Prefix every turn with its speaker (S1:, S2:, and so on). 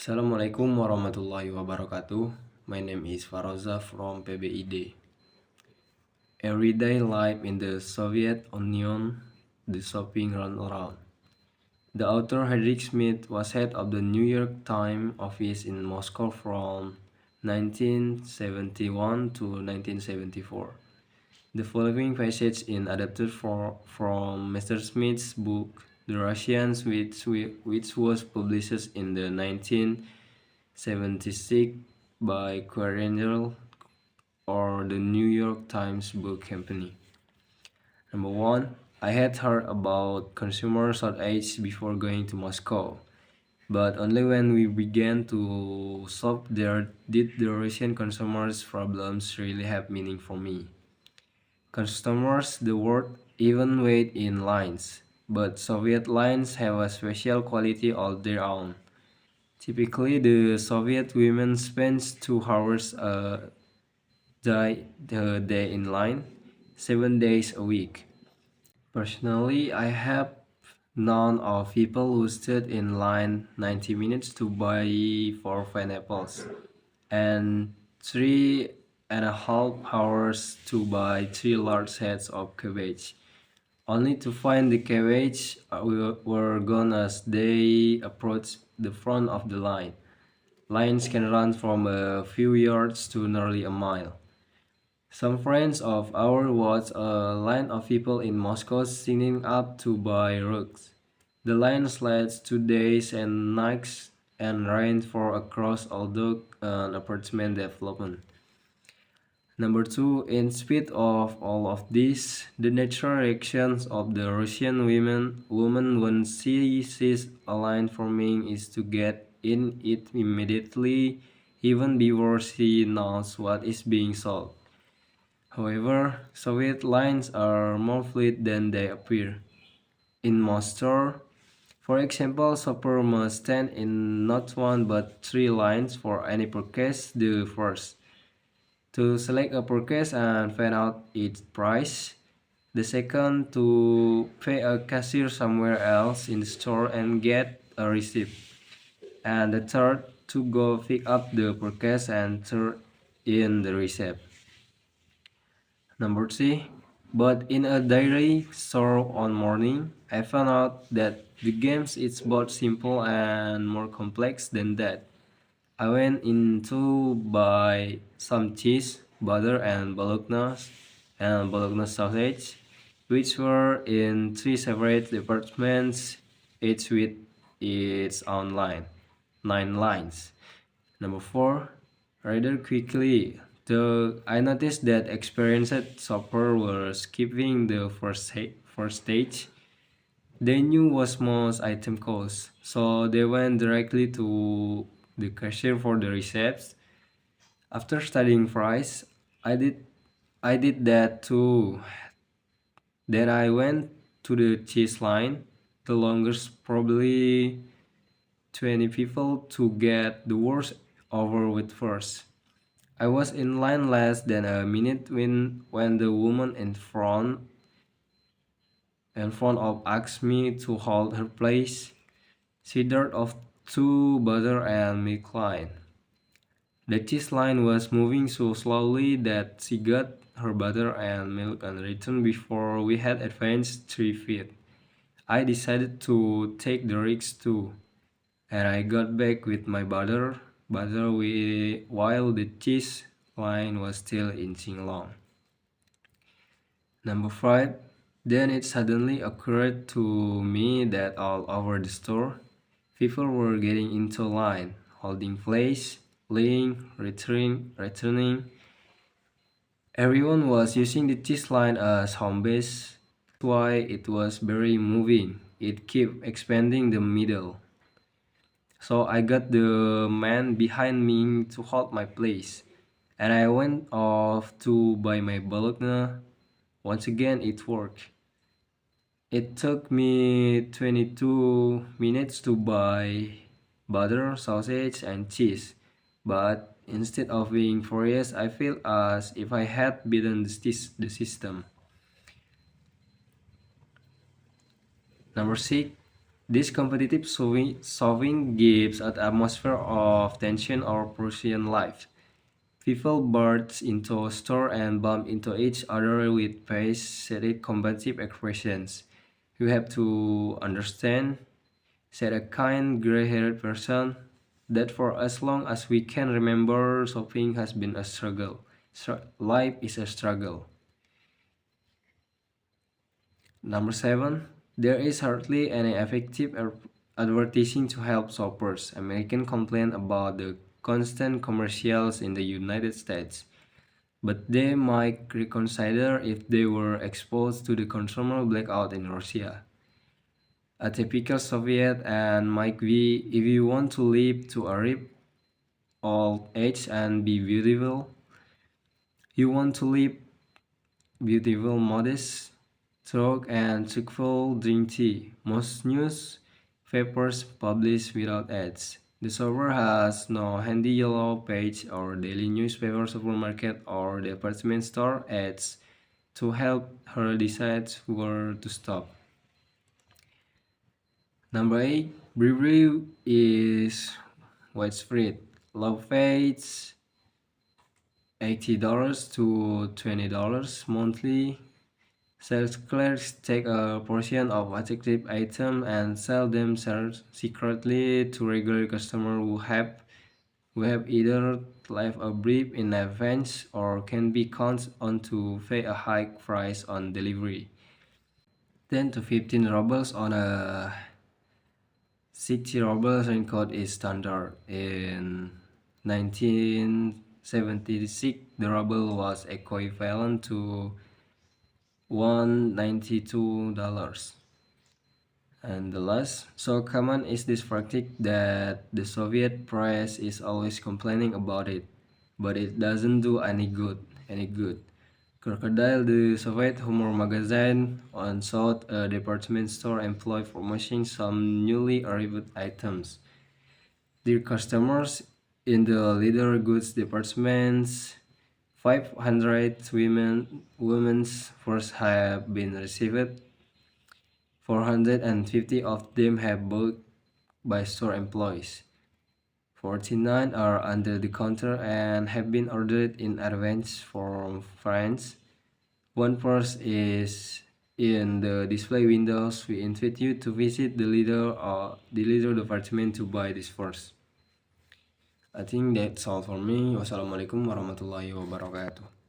S1: Assalamualaikum warahmatullahi wabarakatuh. My name is Faroza from PBID. Everyday life in the Soviet Union, the shopping runaround. The author Hedrick Smith was head of the New York Times office in Moscow from 1971 to 1974. The following passage is adapted from Mr. Smith's book The Russians, which was published in the 1976 by Querendel or the New York Times Book Company. Number 1. I had heard about consumer shortage before going to Moscow, but only when we began to shop there did the Russian consumers' problems really have meaning for me. Customers the world even wait in lines, but Soviet lines have a special quality of their own. Typically, the Soviet women spends 2 hours a day in line, 7 days a week. Personally, I have known of people who stood in line 90 minutes to buy 4 pineapples and 3.5 hours to buy 3 large heads of cabbage, only to find the cabbage were gone as they approached the front of the line. Lines can run from a few yards to nearly a mile. Some friends of ours watched a line of people in Moscow signing up to buy rugs. The line lasted 2 days and nights and rained for across although an apartment development. Number 2, in spite of all of this, the natural reactions of the Russian woman when she sees a line forming is to get in it immediately, even before she knows what is being sold. However, Soviet lines are more fluid than they appear. In most stores, for example, shopper must stand in not one but 3 lines for any purchase. The first, to select a purchase and find out its price. The second, to pay a cashier somewhere else in the store and get a receipt. And the third, to go pick up the purchase and turn in the receipt. Number 3. But in a diary store on morning, I found out that the game is both simple and more complex than that. I went in to buy some cheese, butter, and bologna sausage, which were in 3 separate departments, each with its own line, 9 lines. Number 4. Rather quickly, I noticed that experienced shoppers were skipping the first stage. They knew what most item cost, so they went directly to the cashier for the receipts. After studying price, I did I did that too. Then I went to the cheese line, the longest, probably 20 people to get the worst over with first. I was in line less than a minute when the woman in front of asked me to hold her place. She dared off to butter and milk line. The cheese line was moving so slowly that she got her butter and milk and returned before we had advanced 3 feet. I decided to take the risk too, and I got back with my while the cheese line was still inching long. Number 5. Then it suddenly occurred to me that all over the store, people were getting into line, holding place, leaving, returning. Everyone was using the cheese line as home base. That's why it was very moving. It kept expanding the middle. So I got the man behind me to hold my place, and I went off to buy my bologna. Once again, it worked. It took me 22 minutes to buy butter, sausage, and cheese, but instead of being furious, I feel as if I had beaten the system. Number 6. This competitive solving gives an atmosphere of tension or Prussian life. People burst into a store and bump into each other with face-set combative expressions. You have to understand, said a kind gray-haired person, that for as long as we can remember, shopping has been a struggle. Life is a struggle. Number 7. There is hardly any effective advertising to help shoppers. Americans complain about the constant commercials in the United States, but they might reconsider if they were exposed to the consumer blackout in Russia. A typical Soviet and might be if you want to live to a rip old age and be beautiful, you want to live beautiful, modest, talk and cheerful drink tea. Most newspapers publish without ads. The server has no handy yellow page or daily newspaper supermarket or department store ads to help her decide where to stop. Number 8. Brewery is widespread. Low fates $80 to $20 monthly. Sales clerks take a portion of attractive items and sell them secretly to regular customers who have either left a brief in advance or can be counted on to pay a high price on delivery. 10 to 15 rubles on a 60 rubles raincoat is standard. In 1976, the ruble was equivalent to $192. And the last, so common is this practice that the Soviet press is always complaining about it, but it doesn't do any good. Crocodile, the Soviet humor magazine, on sought a department store employee promoting some newly arrived items. Dear customers, in the leather goods departments, 500 women's purses have been received. 450 of them have bought by store employees. 49 are under the counter and have been ordered in advance from friends. One purse is in the display windows. We invite you to visit the leader department to buy this purse. I think that's all for me. Wassalamualaikum warahmatullahi wabarakatuh.